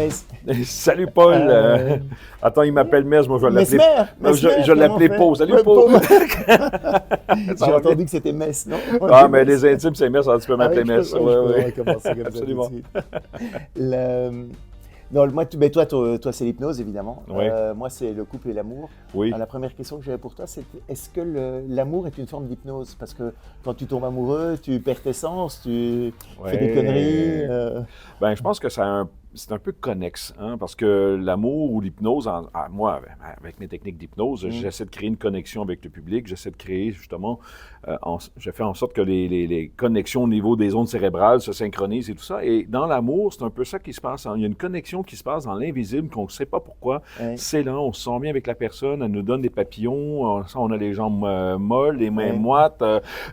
Metz. Salut Paul. Attends, il m'appelle Metz, moi je vais l'appeler. Mesmer, Je vais l'appeler Pau. Salut Pau. J'ai entendu que c'était Metz, non? Ah, mais les intimes, c'est Metz, alors tu peux m'appeler oui, Metz. Je peux commencer comme Absolument. ça tout de suite. Non, moi, toi, c'est l'hypnose, évidemment. Oui. Moi, c'est le couple et l'amour. Oui. Alors, la première question que j'avais pour toi, c'est est-ce que l'amour est une forme d'hypnose? Parce que quand tu tombes amoureux, tu perds tes sens, tu fais des conneries. Ben, je pense que c'est un peu connexe, hein, parce que l'amour ou l'hypnose, moi, avec mes techniques d'hypnose, j'essaie de créer une connexion avec le public, j'essaie de créer justement, je fais en sorte que les connexions au niveau des ondes cérébrales se synchronisent et tout ça. Et dans l'amour, c'est un peu ça qui se passe. Il y a une connexion qui se passe dans l'invisible qu'on ne sait pas pourquoi. C'est là, on se sent bien avec la personne, elle nous donne des papillons, on a les jambes molles, les mains moites,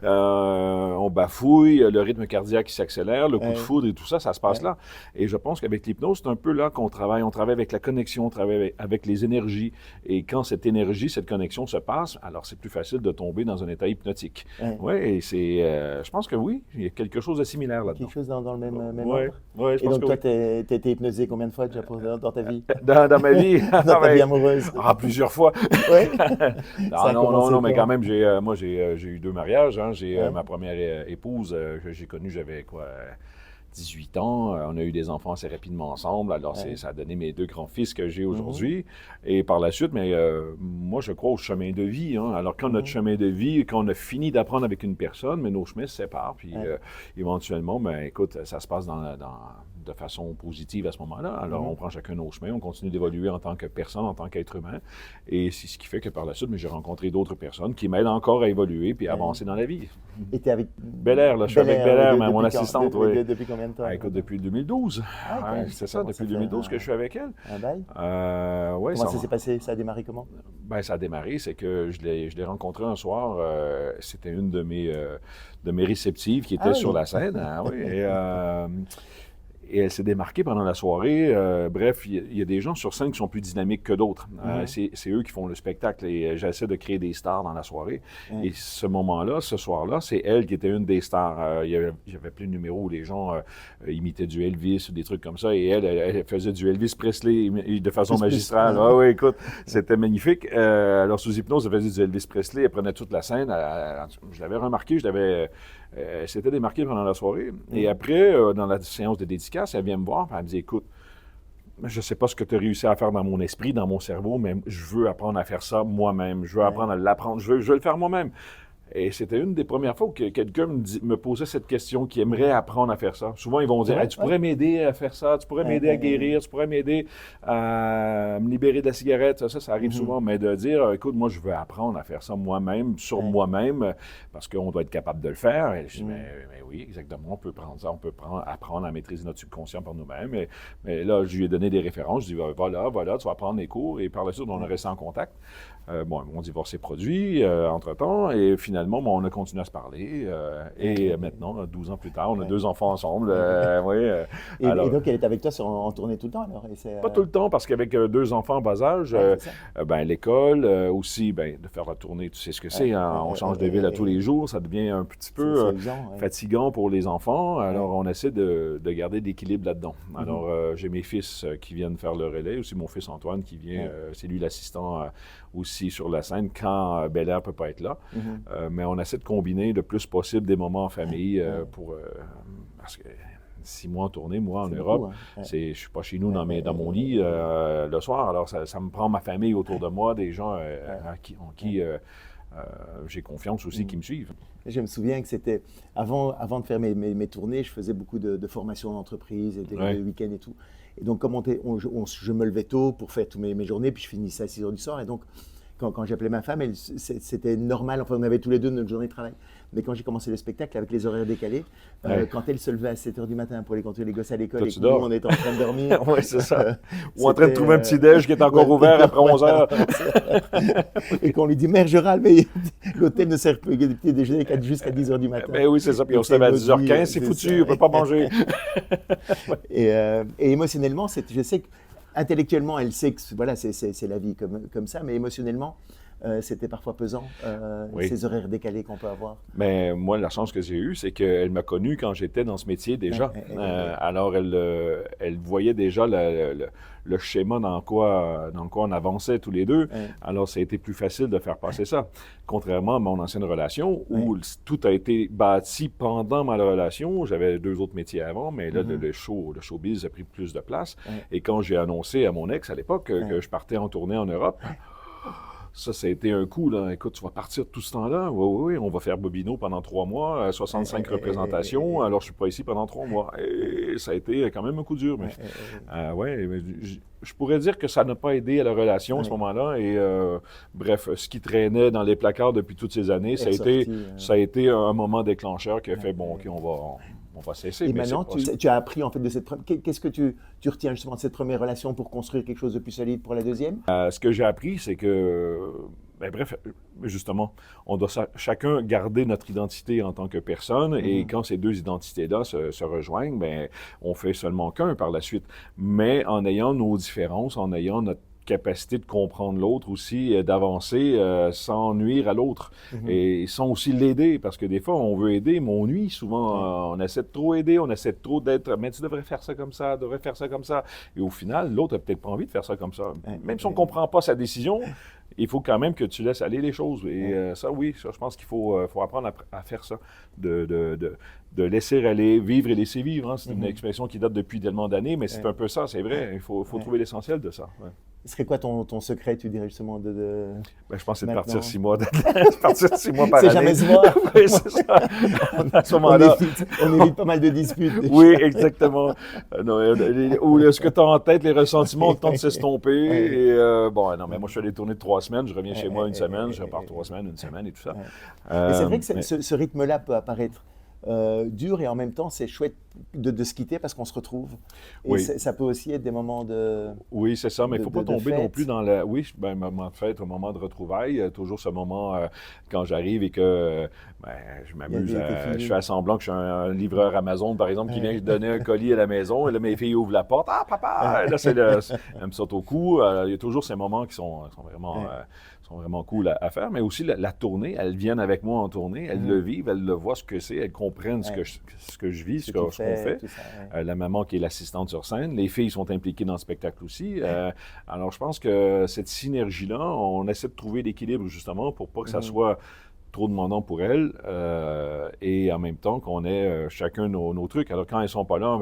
on bafouille, le rythme cardiaque qui s'accélère, le coup de foudre et tout ça, ça se passe là. Et je pense qu'avec l'hypnose, c'est un peu là qu'on travaille. On travaille avec la connexion, on travaille avec les énergies. Et quand cette énergie, cette connexion se passe, alors c'est plus facile de tomber dans un état hypnotique. Oui, et je pense que oui, il y a quelque chose de similaire là-dedans. Quelque chose dans le même ordre? Oui, je pense que et donc, toi, tu as été hypnosé combien de fois déjà dans ta vie? Dans ma vie? Dans ta vie amoureuse? Plusieurs fois. Oui? Non, mais quand même, j'ai eu 2 mariages. Hein. J'ai ma première épouse que j'ai connue, j'avais 18 ans, on a eu des enfants assez rapidement ensemble, alors ça a donné mes 2 grands-fils que j'ai aujourd'hui. Et par la suite, moi je crois au chemin de vie. Hein. Alors quand notre chemin de vie, quand on a fini d'apprendre avec une personne, mais nos chemins se séparent, puis éventuellement, écoute, ça se passe de façon positive à ce moment-là. Alors on prend chacun nos chemins, on continue d'évoluer en tant que personne, en tant qu'être humain. Et c'est ce qui fait que par la suite, j'ai rencontré d'autres personnes qui m'aident encore à évoluer puis à avancer dans la vie. Et tu es avec Bel-Air, là, je suis avec Bel-Air, mon assistante. Depuis combien de temps? Écoute, depuis 2012. C'est ça, depuis 2012 que je suis avec elle. Un bail? Comment ça s'est passé? Ça a démarré comment? Ça a démarré, c'est que je l'ai rencontrée un soir. C'était une de mes réceptives qui était sur la scène. Et elle s'est démarquée pendant la soirée. Bref, il y a des gens sur scène qui sont plus dynamiques que d'autres. C'est eux qui font le spectacle et j'essaie de créer des stars dans la soirée. Et ce soir-là, c'est elle qui était une des stars. Il y avait plein de numéros où les gens imitaient du Elvis ou des trucs comme ça. Et elle faisait du Elvis Presley de façon magistrale. Oui, écoute, c'était magnifique. Alors, sous hypnose, elle faisait du Elvis Presley. Elle prenait toute la scène. Je l'avais remarqué, s'était démarquée pendant la soirée. Et après, dans la séance de dédicace, elle vient me voir, elle me dit, écoute, je ne sais pas ce que tu as réussi à faire dans mon esprit, dans mon cerveau, mais je veux apprendre à faire ça moi-même. Je veux apprendre à l'apprendre. Je veux le faire moi-même. Et c'était une des premières fois que quelqu'un me posait cette question, qui aimerait apprendre à faire ça. Souvent, ils vont dire, hey, tu pourrais m'aider à faire ça, tu pourrais m'aider à guérir, tu pourrais m'aider à me libérer de la cigarette. Ça arrive souvent, mais de dire, écoute, moi, je veux apprendre à faire ça moi-même, sur moi-même, parce qu'on doit être capable de le faire. Et je dis, mais oui, exactement, on peut prendre ça, apprendre à maîtriser notre subconscient par nous-mêmes. Mais là, je lui ai donné des références, je dis, voilà, tu vas prendre les cours, et par la suite, on a resté en contact. Mon divorce s'est produit entre-temps, et finalement, on a continué à se parler. Et maintenant, 12 ans plus tard, on a 2 enfants ensemble. Et donc, elle est avec toi en tournée tout le temps, alors? Pas tout le temps, parce qu'avec 2 enfants en bas âge, l'école, aussi, de faire la tournée, tu sais ce que c'est, hein, on change de ville à tous les jours, ça devient un petit peu fatigant pour les enfants. Alors, on essaie de garder l'équilibre là-dedans. Alors, j'ai mes fils qui viennent faire le relais, aussi mon fils Antoine qui vient, c'est lui l'assistant aussi sur la scène quand Bel-Air ne peut pas être là. Mais on essaie de combiner le plus possible des moments en famille parce que 6 mois en tournée, moi en Europe, je ne suis pas chez nous dans mon lit le soir. Alors ça me prend ma famille autour de moi, des gens en qui j'ai confiance aussi qui me suivent. Je me souviens que c'était avant de faire mes tournées, je faisais beaucoup de formations d'entreprise, des week-ends et tout. Et donc, comme je me levais tôt pour faire toutes mes journées, puis je finissais à 6 heures du soir. Et donc, quand j'appelais ma femme, c'était normal. Enfin, on avait tous les deux notre journée de travail. Mais quand j'ai commencé le spectacle, avec les horaires décalés, quand elle se levait à 7 heures du matin pour aller conduire les gosses à l'école, et que nous, on était en train de dormir. Oui, c'est ça. Ou en train de trouver un petit déj qui est encore ouvert après 11 heures. Et qu'on lui dit, mère, je râle, mais l'hôtel ne sert plus de petit déjeuner jusqu'à 10 heures du matin. Ben oui, c'est ça. Puis on se lève à 10h15, c'est foutu, on ne peut pas manger. Et émotionnellement, je sais qu'intellectuellement, elle sait que voilà, c'est la vie comme ça, mais émotionnellement, c'était parfois pesant, Oui. ces horaires décalés qu'on peut avoir. Mais moi, la chance que j'ai eue, c'est qu'elle m'a connu quand j'étais dans ce métier déjà. Alors, elle voyait déjà le schéma dans quoi on avançait tous les deux. Alors, ça a été plus facile de faire passer ça. Contrairement à mon ancienne relation, où tout a été bâti pendant ma relation. J'avais 2 autres métiers avant, mais là, le showbiz a pris plus de place. Et quand j'ai annoncé à mon ex à l'époque que je partais en tournée en Europe, ça a été un coup, là. Écoute, tu vas partir tout ce temps-là? Oui, on va faire Bobino pendant 3 mois, 65 représentations, alors je suis pas ici pendant 3 mois. Et ça a été quand même un coup dur. Mais, je pourrais dire que ça n'a pas aidé à la relation à ce moment-là. Et bref, ce qui traînait dans les placards depuis toutes ces années, ça a été un moment déclencheur qui a fait, bon, OK, on va cesser. Et maintenant, tu as appris en fait de cette première... Qu'est-ce que tu retiens justement de cette première relation pour construire quelque chose de plus solide pour la deuxième? Ce que j'ai appris, c'est que, bref, justement, on doit chacun garder notre identité en tant que personne, et quand ces 2 identités-là se rejoignent, on fait seulement qu'un par la suite. Mais en ayant nos différences, en ayant notre capacité de comprendre l'autre aussi, d'avancer sans nuire à l'autre et sans aussi l'aider, parce que des fois on veut aider, mais on nuit souvent, on essaie de trop aider, on essaie de trop d'être, mais tu devrais faire ça comme ça, devrais faire ça comme ça, et au final l'autre n'a peut-être pas envie de faire ça comme ça, même si on ne comprend pas sa décision. Il faut quand même que tu laisses aller les choses. Et ça, oui, ça, je pense qu'il faut apprendre à faire ça, de laisser aller, vivre et laisser vivre. Hein. C'est une expression qui date depuis tellement d'années, mais c'est un peu ça, c'est vrai. Il faut trouver l'essentiel de ça. Ce serait quoi ton secret, tu dirais justement Je pense que c'est de partir 6 mois, partir 6 mois par année. C'est jamais se voir. Oui, c'est ça. À ce moment-là. On évite pas mal de disputes. Oui, exactement. Ou est-ce que tu as en tête les ressentiments, le temps de s'estomper. Et non, mais moi, je suis allé tourner de 3 semaines, je reviens chez moi 1 semaine, je repars 3 semaines, 1 semaine et tout ça. Et c'est vrai que ce rythme-là peut apparaître dur, et en même temps, c'est chouette de se quitter parce qu'on se retrouve. Et ça peut aussi être des moments de... Oui, c'est ça, mais il ne faut pas tomber non plus dans la... Oui, moment de fête, un moment de retrouvailles, toujours ce moment quand j'arrive et que je m'amuse, je fais semblant que je suis un livreur Amazon, par exemple, qui vient donner un colis à la maison, et là, mes filles ouvrent la porte, « Ah, papa! » Là, elles me sautent au cou. Il y a toujours ces moments qui sont vraiment cool à faire, mais aussi la tournée, elles viennent avec moi en tournée, elles le vivent, elles le voient ce que c'est, elles comprennent ce que je vis, ce qu'on fait. La maman qui est l'assistante sur scène, les filles sont impliquées dans le spectacle aussi. Alors je pense que cette synergie-là, on essaie de trouver l'équilibre justement pour pas que ça soit trop demandant pour elles, et en même temps qu'on ait chacun nos trucs. Alors quand elles sont pas là,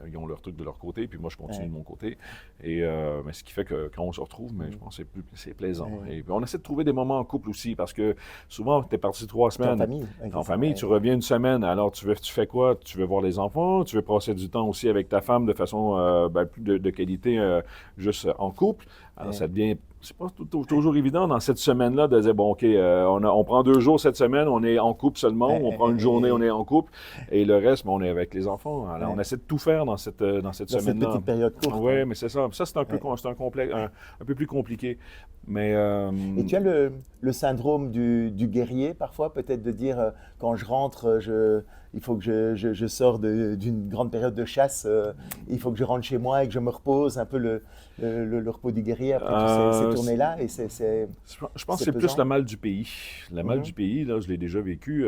ils ont leur truc de leur côté, puis moi je continue de mon côté. Et ce qui fait que quand on se retrouve, je pense que c'est plaisant. Et puis on essaie de trouver des moments en couple aussi, parce que souvent tu es parti 3 semaines. En famille, tu reviens 1 semaine, alors tu fais quoi? Tu veux voir les enfants, tu veux passer du temps aussi avec ta femme de façon plus de qualité, juste en couple. Alors ça devient... C'est pas toujours évident dans cette semaine-là de dire, bon, OK, on prend 2 jours cette semaine, on est en couple seulement, on prend une journée, on est en couple, et le reste, on est avec les enfants. Alors, on essaie de tout faire dans cette semaine-là. Cette petite période courte. Oui, mais c'est ça. Ça, c'est un peu un peu plus compliqué. Mais, Et tu as le syndrome du guerrier, parfois, peut-être de dire, quand je rentre, il faut que je sors d'une grande période de chasse, il faut que je rentre chez moi et que je me repose, un peu le repos du guerrier après ces tournées-là. Et je pense que c'est plus le mal du pays. Le mal du pays, là, je l'ai déjà vécu.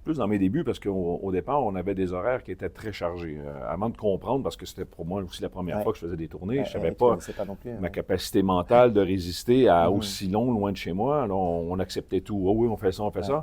Plus dans mes débuts, parce qu'au départ, on avait des horaires qui étaient très chargés. Avant de comprendre, parce que c'était pour moi aussi la première fois que je faisais des tournées, je ne savais pas ma capacité mentale de résister à aussi loin de chez moi. Alors, on acceptait tout. Oh oui, on fait ça, on fait ça.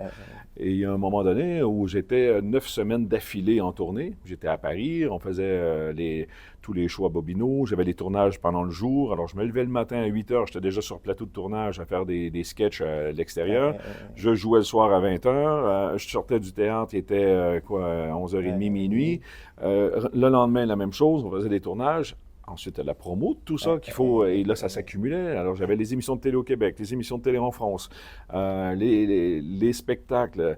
Et il y a un moment donné où j'étais 9 semaines d'affilée en tournée. J'étais à Paris, on faisait tous les shows à Bobino. J'avais des tournages pendant le jour. Alors, je me levais le matin à 8 h. J'étais déjà sur le plateau de tournage à faire des sketchs à l'extérieur. Je jouais le soir à 20 h. Je sortais du théâtre, il était 11h30, minuit. Le lendemain, la même chose. On faisait des tournages. Ensuite, la promo, tout ça qu'il faut, et là, ça s'accumulait. Alors, j'avais les émissions de télé au Québec, les émissions de télé en France, les spectacles.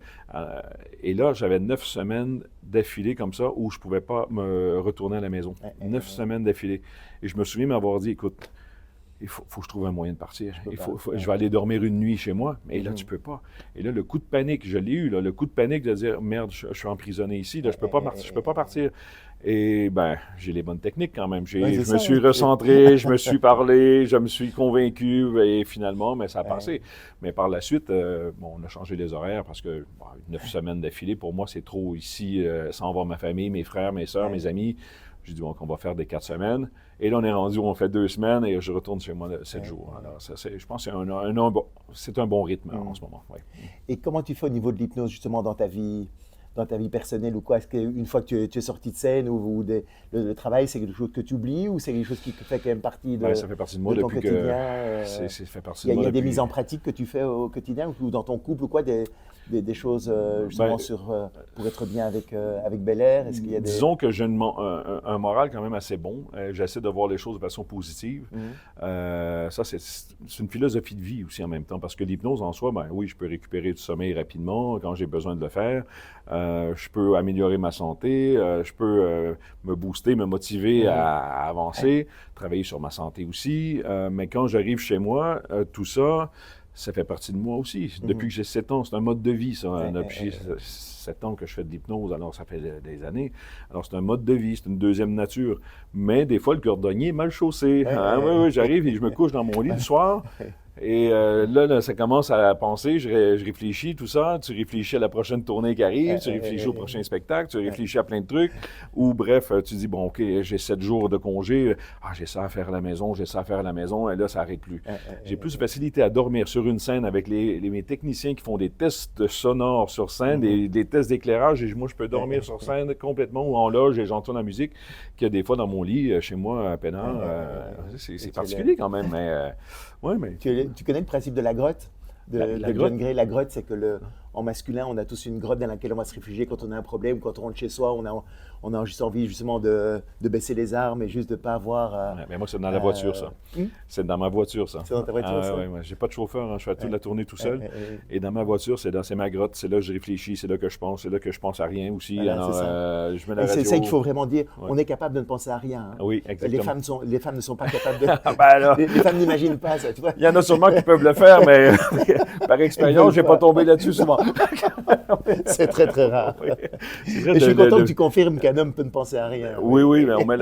Et là, j'avais 9 semaines d'affilée comme ça où je ne pouvais pas me retourner à la maison. 9 semaines d'affilée. Et je me souviens m'avoir dit, écoute, il faut que je trouve un moyen de partir. Je vais aller dormir une nuit chez moi, mais là, tu ne peux pas. Et là, le coup de panique, je l'ai eu, là, le coup de panique de dire, merde, je suis emprisonné ici, là, je ne peux pas partir. Et ben, j'ai les bonnes techniques quand même. Ouais, Je c'est me ça, suis hein. recentré, je me suis parlé, je me suis convaincu et finalement, mais ça a passé. Mais par la suite, bon, on a changé les horaires parce que 9 semaines d'affilée, pour moi, c'est trop ici, sans voir ma famille, mes frères, mes sœurs, mes amis. J'ai dit, bon, on va faire des 4 semaines. Et là, on est rendu où on fait 2 semaines et je retourne chez moi 7 jours. Alors, ça, je pense que c'est un bon rythme en ce moment. Ouais. Et comment tu fais au niveau de l'hypnose, justement, dans ta vie personnelle ou quoi? Est-ce qu'une fois que tu es sorti de scène le travail, c'est quelque chose que tu oublies ou c'est quelque chose qui fait quand même partie Ben, ça fait partie de moi de ton depuis quotidien? Ça fait partie Il de moi y a des depuis... mises en pratique que tu fais au quotidien ou dans ton couple ou quoi, des choses justement pour être bien avec Bel Air? Est-ce qu'il y a Disons que j'ai un moral quand même assez bon. J'essaie de voir les choses de façon positive. Ça, c'est une philosophie de vie aussi en même temps, parce que l'hypnose en soi, ben oui, je peux récupérer du sommeil rapidement quand j'ai besoin de le faire. Je peux améliorer ma santé, je peux me booster, me motiver à avancer, travailler sur ma santé aussi. Mais quand j'arrive chez moi, tout ça, ça fait partie de moi aussi. Depuis que j'ai 7 ans, c'est un mode de vie, ça. Depuis 7 ans que je fais de l'hypnose, alors ça fait des années. Alors c'est un mode de vie, c'est une deuxième nature. Mais des fois, le cordonnier est mal chaussé. Oui, j'arrive et je me couche dans mon lit le soir. Et là, ça commence à penser, je réfléchis, tout ça. Tu réfléchis à la prochaine tournée qui arrive, tu réfléchis au prochain spectacle, tu réfléchis à plein de trucs. Ou bref, tu dis, bon, OK, j'ai 7 jours de congé. Ah, j'ai ça à faire à la maison, j'ai ça à faire à la maison. Et là, ça n'arrête plus. J'ai plus de facilité à dormir sur une scène avec mes techniciens qui font des tests sonores sur scène, des tests d'éclairage. Et moi, je peux dormir sur scène complètement ou en loge et j'entends la musique qu'il y a des fois dans mon lit, chez moi, à Pénard. C'est particulier quand même, mais... ouais, mais... Tu connais le principe de la grotte de John Gray? La grotte, c'est que en masculin, on a tous une grotte dans laquelle on va se réfugier quand on a un problème, quand on rentre chez soi, on a juste envie justement de baisser les armes et juste de ne pas avoir... mais moi, c'est dans la voiture, ça. C'est dans ma voiture, ça. C'est dans ta voiture, ça? Oui, j'ai pas de chauffeur, je fais toute la tournée tout seul. Et dans ma voiture, c'est ma grotte, c'est là que je réfléchis, c'est là que je pense, c'est là que je pense à rien aussi. Voilà, alors, je mets la et radio. c'est ça qu'il faut vraiment dire, on est capable de ne penser à rien. Hein. Oui, exactement. Les femmes ne sont pas capables de... Ben les femmes n'imaginent pas ça, tu vois. Il y en a sûrement qui peuvent le faire, mais par expérience, je n'ai pas tombé là-dessus souvent. C'est très, très rare. Oui. Et je suis content que tu confirmes qu'un homme peut ne penser à rien. Oui, mais on met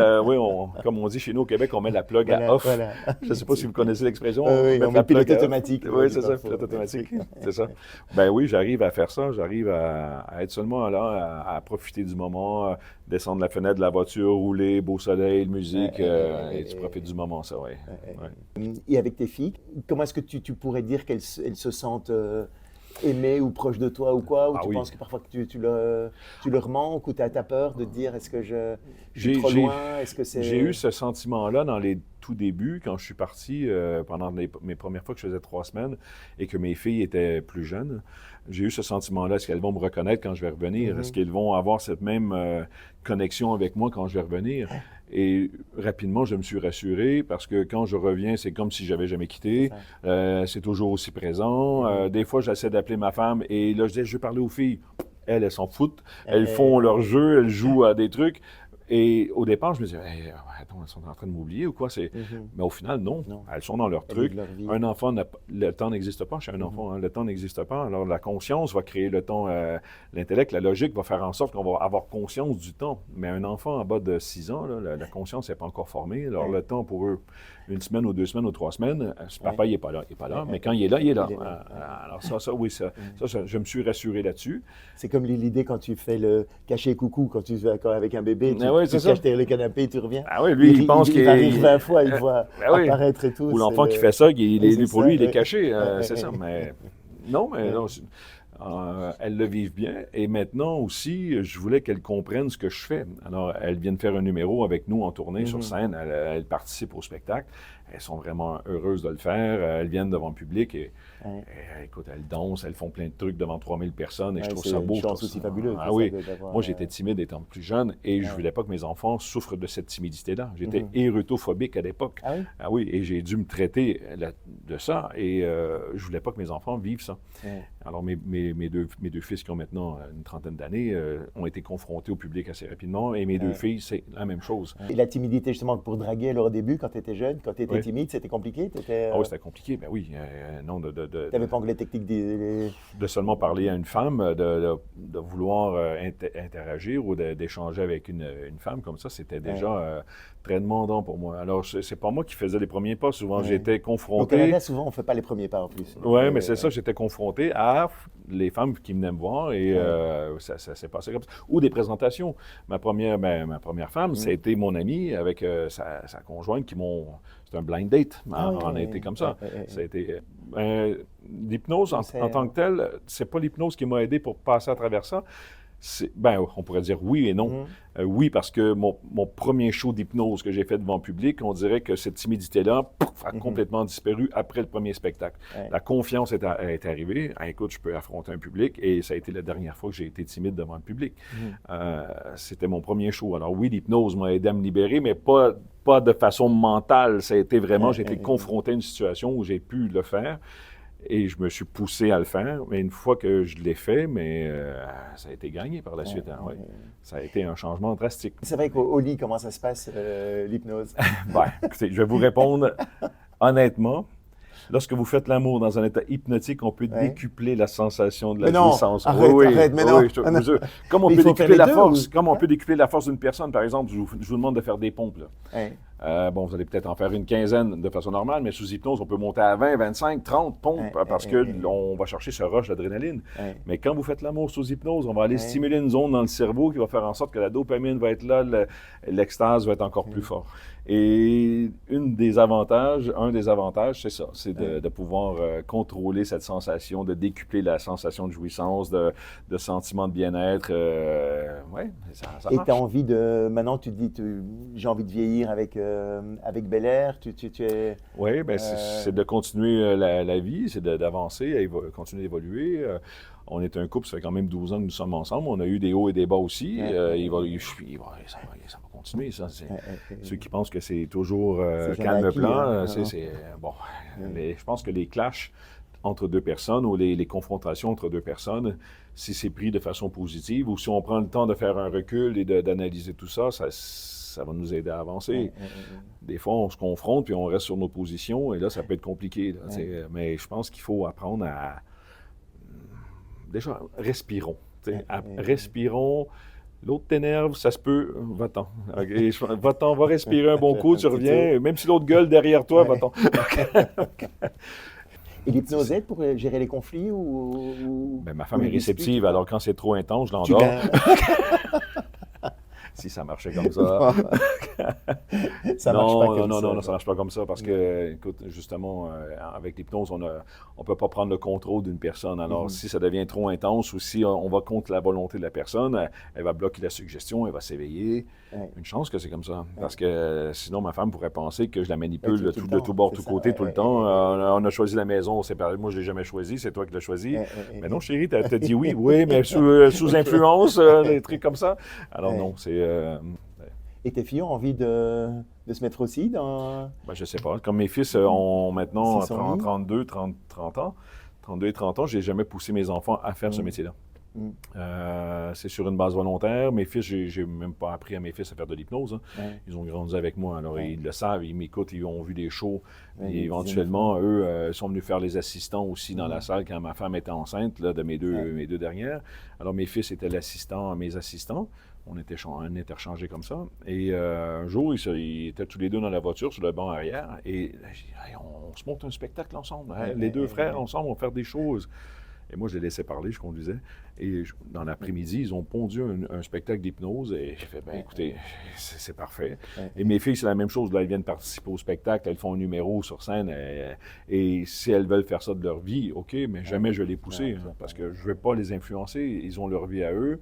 comme on dit chez nous au Québec, on met la plug à off. Voilà. Je ne sais pas si vous connaissez l'expression. Oui, on met le pilote automatique. Oui, c'est ça, pilote automatique. C'est ça. Ben oui, j'arrive à faire ça. J'arrive à être seulement là, à profiter du moment, descendre la fenêtre de la voiture, rouler, beau soleil, musique, et tu profites du moment, ça, oui. Et avec tes filles, comment est-ce que tu pourrais dire qu'elles se sentent aimées ou proches de toi ou quoi? Ou tu penses que parfois que tu leur manques ou tu as peur de te dire est-ce que je suis trop loin? Est-ce que c'est... J'ai eu ce sentiment-là dans les tout débuts, quand je suis parti, pendant mes premières fois que je faisais 3 semaines et que mes filles étaient plus jeunes. J'ai eu ce sentiment-là. Est-ce qu'elles vont me reconnaître quand je vais revenir? Est-ce qu'elles vont avoir cette même connexion avec moi quand je vais revenir? Et rapidement, je me suis rassuré parce que quand je reviens, c'est comme si j'avais jamais quitté. C'est toujours aussi présent. Des fois, j'essaie d'appeler ma femme et là, je dis, je vais parler aux filles. Elles s'en foutent. Elles font leur jeu, elles jouent à des trucs. Et au départ, je me disais, attends, elles sont en train de m'oublier ou quoi? Mais au final, non. Elles sont dans leur truc. Un enfant, le temps n'existe pas chez un enfant. Hein. Le temps n'existe pas. Alors, la conscience va créer le temps. L'intellect, la logique va faire en sorte qu'on va avoir conscience du temps. Mais un enfant en bas de 6 ans, là, la conscience n'est pas encore formée. Alors, le temps pour eux, 1 semaine ou 2 semaines ou 3 semaines, papa, il n'est pas là. Il n'est pas là. Mais quand il est là, il est là. Alors, oui, je me suis rassuré là-dessus. C'est comme l'idée quand tu fais le cachet coucou, quand tu vas avec un bébé, tu caches derrière le canapé et tu reviens. Ah oui, lui, il pense qu'il va rire 20 fois, il voit apparaître et tout. Ou l'enfant qui fait ça, pour lui, il est caché. C'est ça. Mais non, elles le vivent bien. Et maintenant aussi, je voulais qu'elles comprennent ce que je fais. Alors, elles viennent faire un numéro avec nous en tournée sur scène. Elles participent au spectacle. Elles sont vraiment heureuses de le faire. Elles viennent devant le public et écoute, elles dansent, elles font plein de trucs devant 3000 personnes et je trouve ça beau. C'est aussi fabuleux. Ah oui, moi j'étais timide étant plus jeune et je voulais pas que mes enfants souffrent de cette timidité-là. J'étais érotophobique à l'époque. Ah oui, et j'ai dû me traiter de ça et je voulais pas que mes enfants vivent ça. Alors mes mes deux fils qui ont maintenant une trentaine d'années ont été confrontés au public assez rapidement. Et mes deux filles, c'est la même chose. Et la timidité, justement, pour draguer alors, au début, quand tu étais jeune, quand tu étais timide, c'était compliqué? Ah oui, c'était compliqué. Ben oui. Non, tu n'avais pas encore les techniques de seulement parler à une femme, de vouloir interagir ou d'échanger avec une femme comme ça, c'était déjà très demandant pour moi. Alors, c'est pas moi qui faisais les premiers pas. Souvent, j'étais confronté. Au Canada, souvent, on ne fait pas les premiers pas en plus. Oui, mais c'est ça, j'étais confronté à les femmes qui venaient me voir et ça s'est passé comme ça. Ou des présentations. Ma première femme, ça a été mon amie avec sa conjointe qui m'ont... C'est un blind date, on a été comme ça. Ça a été... l'hypnose en tant que telle, c'est pas l'hypnose qui m'a aidé pour passer à travers ça. On pourrait dire oui et non. Oui, parce que mon premier show d'hypnose que j'ai fait devant le public, on dirait que cette timidité-là a complètement disparu après le premier spectacle. La confiance est arrivée. Écoute, je peux affronter un public et ça a été la dernière fois que j'ai été timide devant le public. C'était mon premier show. Alors oui, l'hypnose m'a aidé à me libérer, mais pas de façon mentale. Ça a été vraiment, j'ai été confronté à une situation où j'ai pu le faire. Et je me suis poussé à le faire, mais une fois que je l'ai fait, ça a été gagné par la suite. Ça a été un changement drastique. C'est vrai qu'au lit, comment ça se passe, l'hypnose? Écoutez, je vais vous répondre honnêtement. Lorsque vous faites l'amour dans un état hypnotique, on peut décupler la sensation de la jouissance. Arrête, mais non. Comme on peut décupler la force, on peut décupler la force d'une personne, par exemple, je vous demande de faire des pompes. Vous allez peut-être en faire une quinzaine de façon normale, mais sous hypnose, on peut monter à 20, 25, 30 pompes parce qu'on va chercher ce rush d'adrénaline. Mais quand vous faites l'amour sous hypnose, on va aller stimuler une zone dans le cerveau qui va faire en sorte que la dopamine va être là, l'extase va être encore plus fort. Et un des avantages, c'est ça, c'est de pouvoir contrôler cette sensation, de décupler la sensation de jouissance, de sentiment de bien-être. Ça marche. Et tu as envie de... Maintenant, tu te dis, j'ai envie de vieillir avec Bel-Air, tu es... Oui, c'est de continuer la vie, c'est d'avancer, continuer d'évoluer. On est un couple, ça fait quand même 12 ans que nous sommes ensemble. On a eu des hauts et des bas aussi. Ça va continuer, ça. Ceux qui pensent que c'est toujours calme-plan, mais je pense que les clashs entre deux personnes ou les confrontations entre deux personnes, si c'est pris de façon positive ou si on prend le temps de faire un recul et d'analyser tout ça, ça va nous aider à avancer. Des fois, on se confronte puis on reste sur nos positions et là, ça peut être compliqué. Mais je pense qu'il faut apprendre à... Déjà, respirons. Respirons. L'autre t'énerve, ça se peut, va-t'en. Va-t'en, va respirer un bon coup, tu reviens. Même si l'autre gueule derrière toi, va-t'en. Et l'hypnose aide pour gérer les conflits ou... Ma femme est réceptive, alors quand c'est trop intense, je l'endors. Si ça marchait comme ça. Ça marche pas comme ça. Non, ça marche pas comme ça parce que, écoute, justement, avec l'hypnose, on peut pas prendre le contrôle d'une personne. Alors, si ça devient trop intense ou si on va contre la volonté de la personne, elle va bloquer la suggestion, elle va s'éveiller. Une chance que c'est comme ça. Parce que sinon, ma femme pourrait penser que je la manipule de tout bord, tout côté, tout le temps. On a choisi la maison séparée. Moi, je l'ai jamais choisi, c'est toi qui l'as choisi. Mais non, chérie, t'as dit oui, mais sous influence, des trucs comme ça. Alors non, c'est... Et tes filles ont envie de se mettre aussi dans... Je sais pas. Comme mes fils ont maintenant 32, 30 ans, 32 et 30 ans, j'ai jamais poussé mes enfants à faire ce métier-là. C'est sur une base volontaire. Mes fils, j'ai même pas appris à mes fils à faire de l'hypnose. Ils ont grandi avec moi, alors ils le savent, ils m'écoutent, ils ont vu des shows. Et éventuellement, eux, sont venus faire les assistants aussi dans la salle quand ma femme était enceinte là, de mes deux dernières. Alors mes fils étaient mes assistants. On était interchangés comme ça. Et un jour, ils étaient tous les deux dans la voiture, sur le banc arrière. Et j'ai dit, on se monte un spectacle ensemble. Les deux frères ensemble, on va faire des choses. Et moi, je les laissais parler, je conduisais. Et dans l'après-midi, ils ont pondu un spectacle d'hypnose. Et j'ai fait, écoutez, c'est parfait. Et mes filles, c'est la même chose. Là, elles viennent participer au spectacle, elles font un numéro sur scène. Et si elles veulent faire ça de leur vie, OK, mais jamais je vais les pousser. Parce que je ne vais pas les influencer. Ils ont leur vie à eux.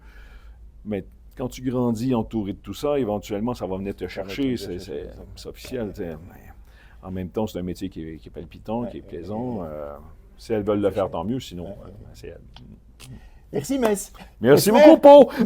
Mais quand tu grandis entouré de tout ça, éventuellement, ça va venir te chercher. C'est officiel. En même temps, c'est un métier qui est palpitant, qui est plaisant. Si elles veulent le faire, tant mieux. Sinon, c'est elles. Merci, Mess. Merci beaucoup, Pau.